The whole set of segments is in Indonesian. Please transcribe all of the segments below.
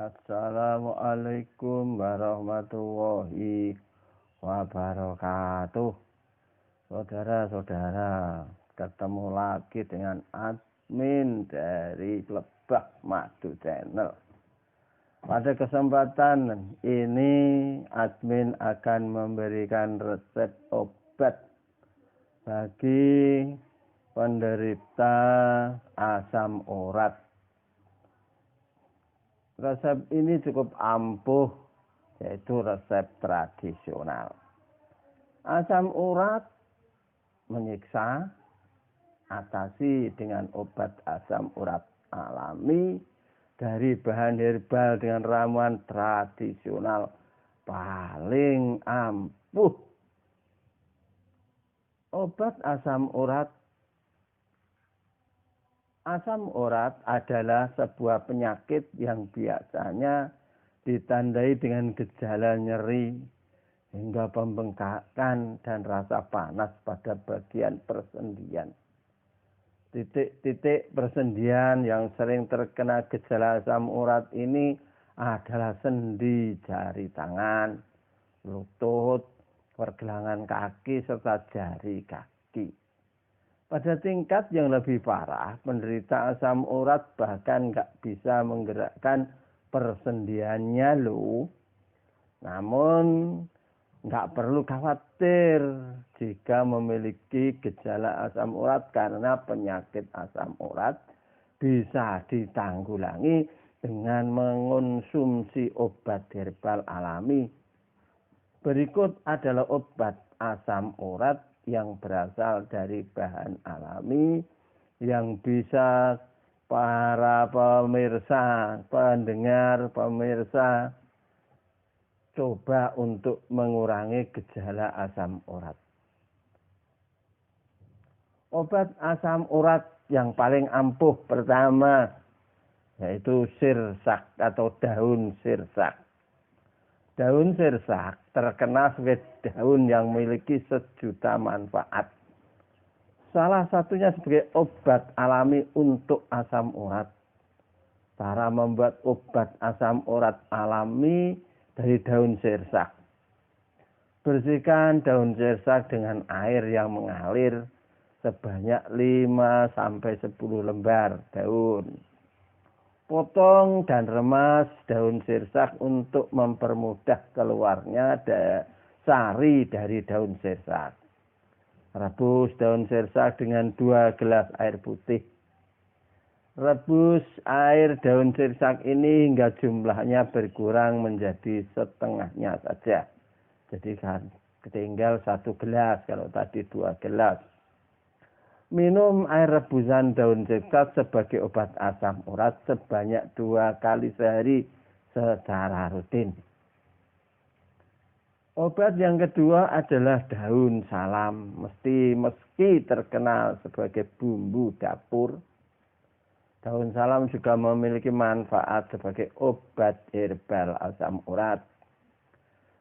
Assalamualaikum warahmatullahi wabarakatuh. Saudara-saudara, ketemu lagi dengan admin dari Lebah Madu Channel. Pada kesempatan ini admin akan memberikan resep obat bagi penderita asam urat. Resep ini cukup ampuh, yaitu resep tradisional. Asam urat menyiksa, atasi dengan obat asam urat alami dari bahan herbal dengan ramuan tradisional paling ampuh. Obat asam urat. Asam urat adalah sebuah penyakit yang biasanya ditandai dengan gejala nyeri hingga pembengkakan dan rasa panas pada bagian persendian. Titik-titik persendian yang sering terkena gejala asam urat ini adalah sendi jari tangan, lutut, pergelangan kaki, serta jari kaki. Pada tingkat yang lebih parah, penderita asam urat bahkan nggak bisa menggerakkan persendiannya loh. Namun nggak perlu khawatir jika memiliki gejala asam urat, karena penyakit asam urat bisa ditanggulangi dengan mengonsumsi obat herbal alami. Berikut adalah obat asam urat yang berasal dari bahan alami yang bisa para pemirsa coba untuk mengurangi gejala asam urat. Obat asam urat yang paling ampuh pertama yaitu sirsak atau daun sirsak. Daun sirsak terkenal sebagai daun yang memiliki sejuta manfaat. Salah satunya sebagai obat alami untuk asam urat. Cara membuat obat asam urat alami dari daun sirsak. Bersihkan daun sirsak dengan air yang mengalir sebanyak 5-10 lembar daun. Potong dan remas daun sirsak untuk mempermudah keluarnya sari dari daun sirsak. Rebus daun sirsak dengan 2 gelas air putih. Rebus air daun sirsak ini hingga jumlahnya berkurang menjadi setengahnya saja. Jadi kan tinggal 1 gelas, kalau tadi 2 gelas. Minum air rebusan daun sirsak sebagai obat asam urat sebanyak 2 kali sehari secara rutin. Obat yang kedua adalah daun salam. Meski terkenal sebagai bumbu dapur, daun salam juga memiliki manfaat sebagai obat herbal asam urat.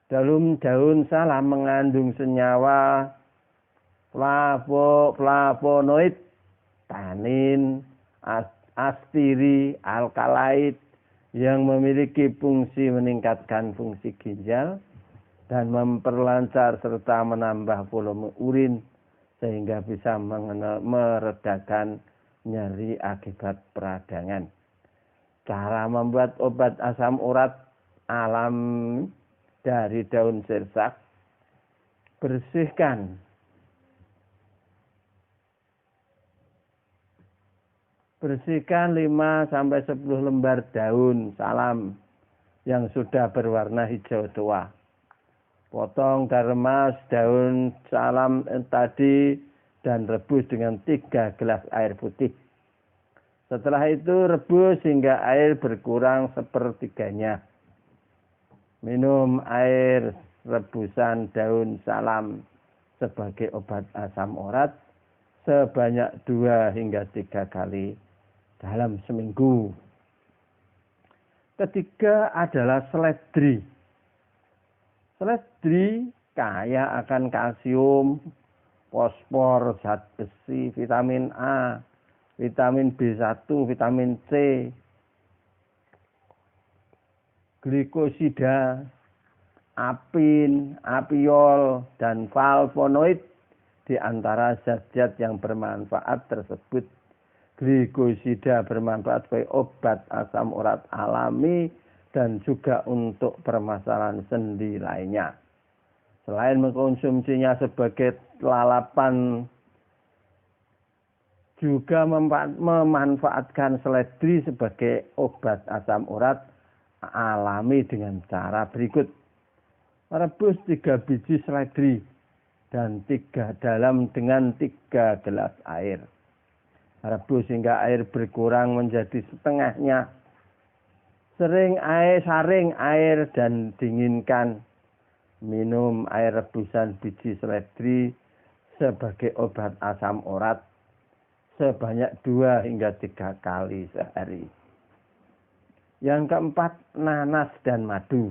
Daun salam mengandung senyawa flavonoid, tanin, astiri, alkaloid yang memiliki fungsi meningkatkan fungsi ginjal dan memperlancar serta menambah volume urin sehingga bisa meredakan nyeri akibat peradangan. Cara membuat obat asam urat alam dari daun sirsak. Bersihkan 5-10 lembar daun salam yang sudah berwarna hijau tua. Potong dan remas daun salam tadi dan rebus dengan 3 gelas air putih. Setelah itu rebus hingga air berkurang sepertiganya. Minum air rebusan daun salam sebagai obat asam urat sebanyak 2-3 kali dalam seminggu. Ketiga adalah seledri. Seledri kaya akan kalsium, fosfor, zat besi, vitamin A, vitamin B1, vitamin C, glikosida, apin, apiol, dan flavonoid di antara zat-zat yang bermanfaat tersebut. Glikosida bermanfaat sebagai obat asam urat alami dan juga untuk permasalahan sendi lainnya. Selain mengkonsumsinya sebagai lalapan, juga memanfaatkan seledri sebagai obat asam urat alami dengan cara berikut. Rebus 3 biji seledri dan 3 dalam dengan 3 gelas air. Rebus hingga air berkurang menjadi setengahnya. Saring air dan dinginkan. Minum air rebusan biji seledri sebagai obat asam urat sebanyak 2 hingga 3 kali sehari. Yang keempat, nanas dan madu.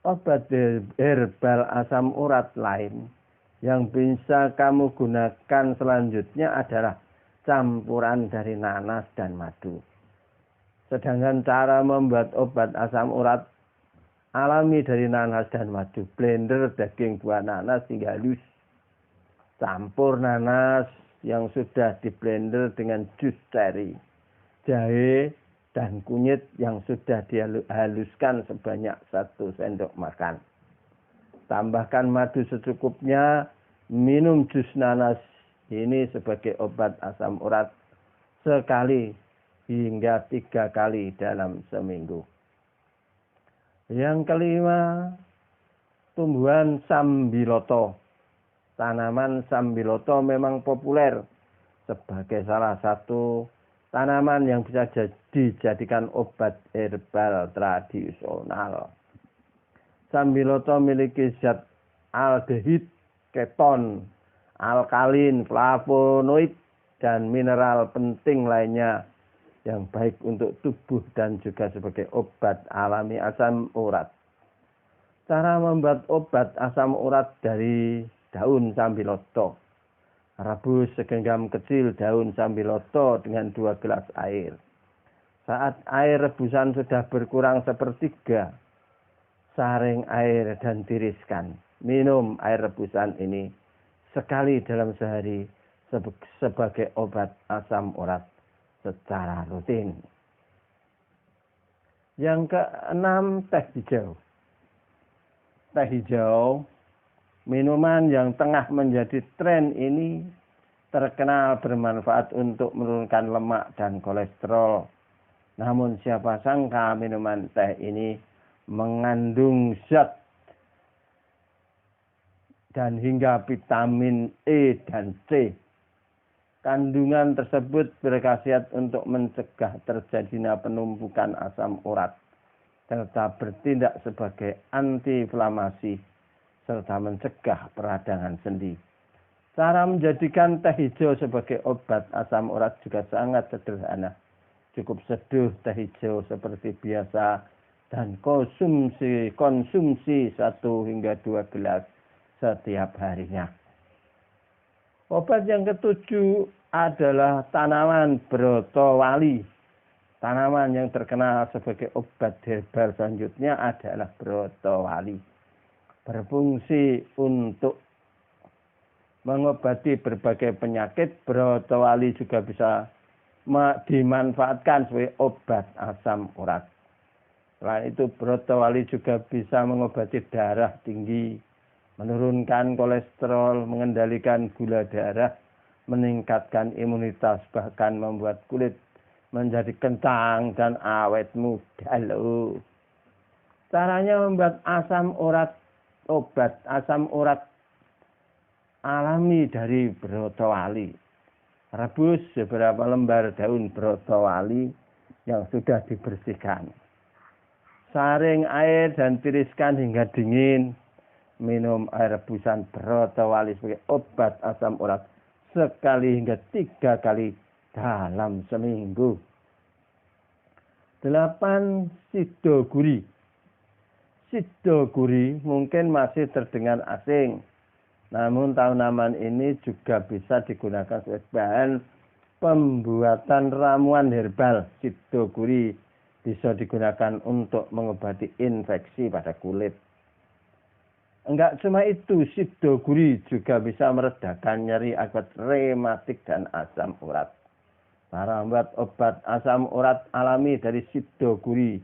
Obat herbal asam urat lain yang bisa kamu gunakan selanjutnya adalah campuran dari nanas dan madu. Sedangkan cara membuat obat asam urat alami dari nanas dan madu: blender daging buah nanas hingga halus. Campur nanas yang sudah diblender dengan jus ceri, jahe, dan kunyit yang sudah dihaluskan sebanyak 1 sendok makan. Tambahkan madu secukupnya. Minum jus nanas ini sebagai obat asam urat sekali hingga 3 kali dalam seminggu. Yang kelima, tumbuhan sambiloto. Tanaman sambiloto memang populer sebagai salah satu tanaman yang bisa dijadikan obat herbal tradisional. Sambiloto memiliki zat aldehid, keton, alkalin, flavonoid, dan mineral penting lainnya yang baik untuk tubuh dan juga sebagai obat alami asam urat. Cara membuat obat asam urat dari daun sambiloto. Rebus segenggam kecil daun sambiloto dengan 2 gelas air. Saat air rebusan sudah berkurang sepertiga, saring air dan tiriskan. Minum air rebusan ini sekali dalam sehari sebagai obat asam urat secara rutin. Yang keenam, teh hijau. Teh hijau, minuman yang tengah menjadi tren ini, terkenal bermanfaat untuk menurunkan lemak dan kolesterol. Namun siapa sangka minuman teh ini mengandung zat dan hingga vitamin E dan C. Kandungan tersebut berkhasiat untuk mencegah terjadinya penumpukan asam urat, serta bertindak sebagai antiinflamasi, serta mencegah peradangan sendi. Cara menjadikan teh hijau sebagai obat asam urat juga sangat sederhana. Cukup seduh teh hijau seperti biasa dan konsumsi 1 hingga 2 gelas setiap harinya. Obat yang ketujuh adalah tanaman brotowali. Tanaman yang terkenal sebagai obat herbal selanjutnya adalah brotowali. Berfungsi untuk mengobati berbagai penyakit. Brotowali juga bisa dimanfaatkan sebagai obat asam urat. Selain itu, brotowali juga bisa mengobati darah tinggi, menurunkan kolesterol, mengendalikan gula darah, meningkatkan imunitas, bahkan membuat kulit menjadi kencang dan awet muda loh. Caranya membuat obat asam urat alami dari brotowali. Rebus beberapa lembar daun brotowali yang sudah dibersihkan. Saring air dan tiriskan hingga dingin. Minum air rebusan brotowali sebagai obat asam urat sekali hingga 3 kali dalam seminggu. 8. Sidoguri. Sidoguri mungkin masih terdengar asing, namun tanaman ini juga bisa digunakan sebagai bahan pembuatan ramuan herbal. Sidoguri bisa digunakan untuk mengobati infeksi pada kulit. Enggak cuma itu, sidoguri juga bisa meredakan nyeri akibat rematik dan asam urat. Cara membuat obat asam urat alami dari sidoguri.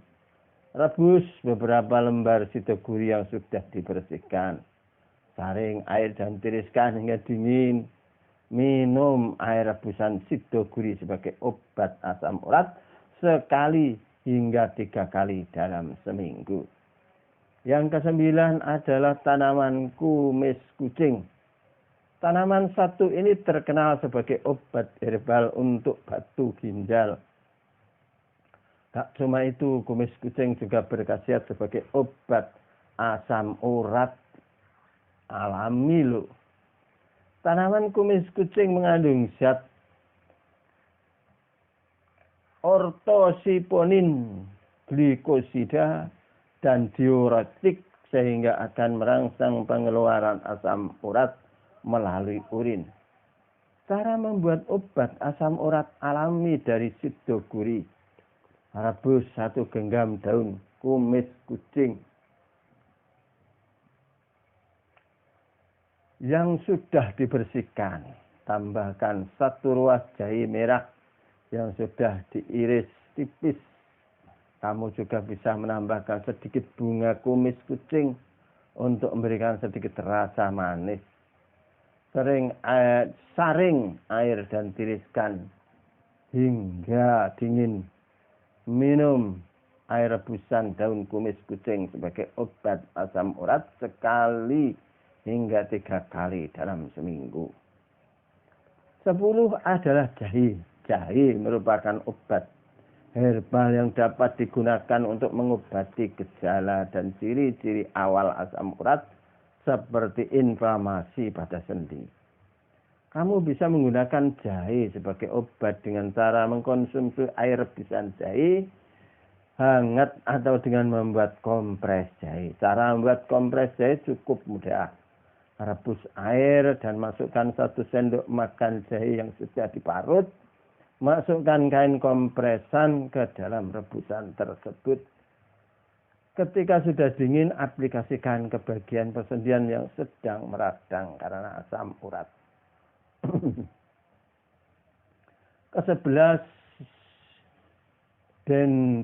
Rebus beberapa lembar sidoguri yang sudah dibersihkan. Saring air dan tiriskan hingga dingin. Minum air rebusan sidoguri sebagai obat asam urat sekali hingga 3 kali dalam seminggu. Yang ke-9 adalah tanaman kumis kucing. Tanaman satu ini terkenal sebagai obat herbal untuk batu ginjal. Tak cuma itu, kumis kucing juga berkhasiat sebagai obat asam urat alami loh. Tanaman kumis kucing mengandung zat ortosiponin, glikosida, dan diuretik sehingga akan merangsang pengeluaran asam urat melalui urin. Cara membuat obat asam urat alami dari sidoguri. Rebus 1 genggam daun kumis kucing yang sudah dibersihkan. Tambahkan 1 ruas jahe merah yang sudah diiris tipis. Kamu juga bisa menambahkan sedikit bunga kumis kucing untuk memberikan sedikit rasa manis. Saring air dan tiriskan hingga dingin. Minum air rebusan daun kumis kucing sebagai obat asam urat sekali hingga 3 kali dalam seminggu. 10 adalah jahe. Jahe merupakan obat herbal yang dapat digunakan untuk mengobati gejala dan ciri-ciri awal asam urat seperti inflamasi pada sendi. Kamu bisa menggunakan jahe sebagai obat dengan cara mengkonsumsi air rebusan jahe hangat atau dengan membuat kompres jahe. Cara membuat kompres jahe cukup mudah. Rebus air dan masukkan 1 sendok makan jahe yang sudah diparut. Masukkan kain kompresan ke dalam rebusan tersebut. Ketika sudah dingin, aplikasikan ke bagian persendian yang sedang meradang karena asam urat. Ke-11,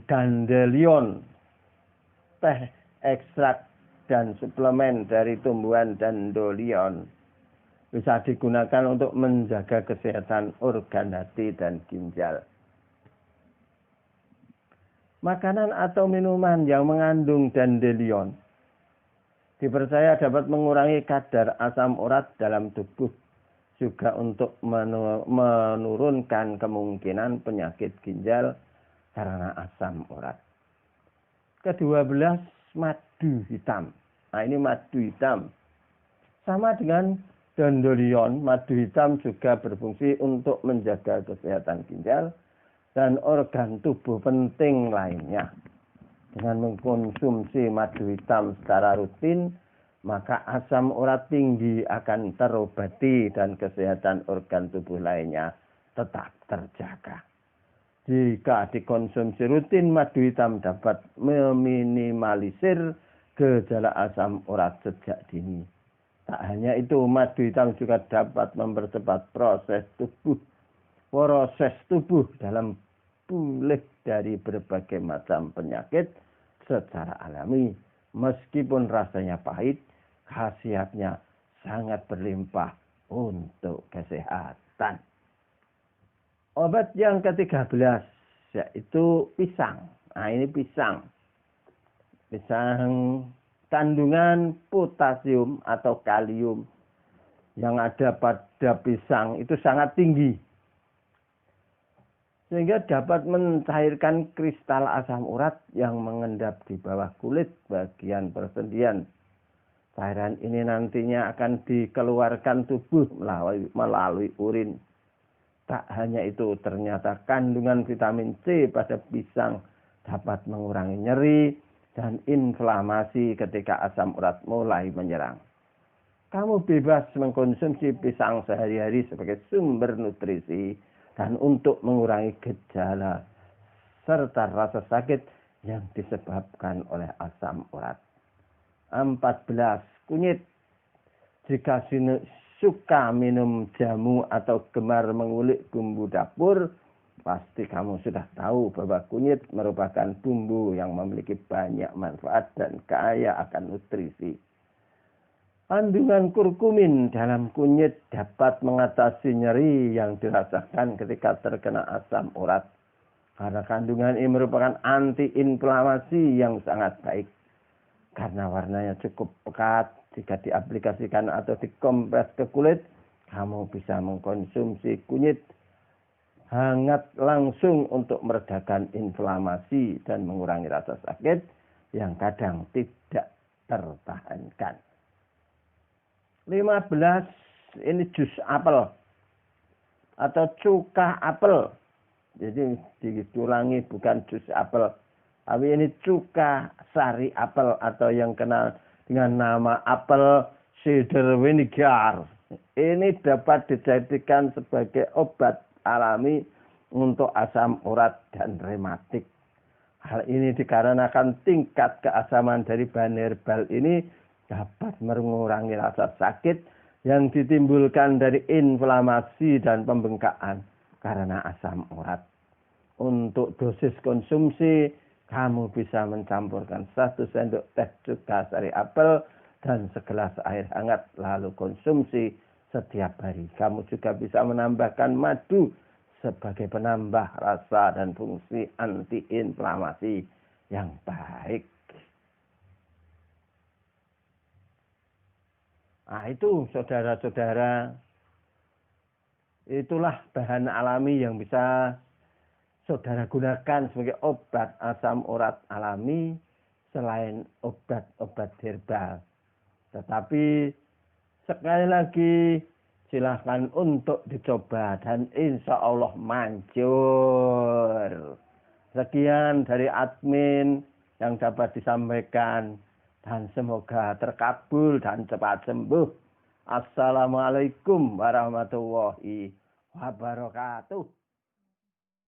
dandelion, teh ekstrak dan suplemen dari tumbuhan dandelion bisa digunakan untuk menjaga kesehatan organ hati dan ginjal. Makanan atau minuman yang mengandung dandelion dipercaya dapat mengurangi kadar asam urat dalam tubuh, juga untuk menurunkan kemungkinan penyakit ginjal karena asam urat. Ke-12, madu hitam. Nah, ini madu hitam. Sama dengan dandelion, madu hitam juga berfungsi untuk menjaga kesehatan ginjal dan organ tubuh penting lainnya. Dengan mengkonsumsi madu hitam secara rutin, maka asam urat tinggi akan terobati dan kesehatan organ tubuh lainnya tetap terjaga. Jika dikonsumsi rutin, madu hitam dapat meminimalisir gejala asam urat sejak dini. Tak hanya itu, madu hitam juga dapat mempercepat proses tubuh dalam pulih dari berbagai macam penyakit secara alami. Meskipun rasanya pahit, khasiatnya sangat berlimpah untuk kesehatan. Obat yang ke-13 yaitu pisang. Nah, ini pisang. Pisang kandungan potasium atau kalium yang ada pada pisang itu sangat tinggi, sehingga dapat mencairkan kristal asam urat yang mengendap di bawah kulit bagian persendian. Cairan ini nantinya akan dikeluarkan tubuh melalui urin. Tak hanya itu, ternyata kandungan vitamin C pada pisang dapat mengurangi nyeri dan inflamasi ketika asam urat mulai menyerang. Kamu bebas mengkonsumsi pisang sehari-hari sebagai sumber nutrisi dan untuk mengurangi gejala serta rasa sakit yang disebabkan oleh asam urat. 14. Kunyit. Jika suka minum jamu atau gemar mengulik bumbu dapur, pasti kamu sudah tahu bahwa kunyit merupakan bumbu yang memiliki banyak manfaat dan kaya akan nutrisi. Kandungan kurkumin dalam kunyit dapat mengatasi nyeri yang dirasakan ketika terkena asam urat. Karena kandungan ini merupakan antiinflamasi yang sangat baik. Karena warnanya cukup pekat, jika diaplikasikan atau dikompres ke kulit, kamu bisa mengkonsumsi kunyit hangat langsung untuk meredakan inflamasi dan mengurangi rasa sakit yang kadang tidak tertahankan. 15. Ini jus apel atau cuka apel. Jadi dikurangi, bukan jus apel, tapi ini cuka sari apel atau yang kenal dengan nama apel cider vinegar. Ini dapat dijadikan sebagai obat alami untuk asam urat dan rematik. Hal ini dikarenakan tingkat keasaman dari bahan herbal ini dapat mengurangi rasa sakit yang ditimbulkan dari inflamasi dan pembengkakan karena asam urat. Untuk dosis konsumsi, kamu bisa mencampurkan 1 sendok teh cuka sari apel dan segelas air hangat lalu konsumsi setiap hari. Kamu juga bisa menambahkan madu sebagai penambah rasa dan fungsi antiinflamasi yang baik. Nah itu saudara-saudara, itulah bahan alami yang bisa saudara gunakan sebagai obat asam urat alami selain obat-obat herbal. Tetapi sekali lagi silahkan untuk dicoba dan insya Allah manjur. Sekian dari admin yang dapat disampaikan. Dan semoga terkabul dan cepat sembuh. Assalamualaikum warahmatullahi wabarakatuh.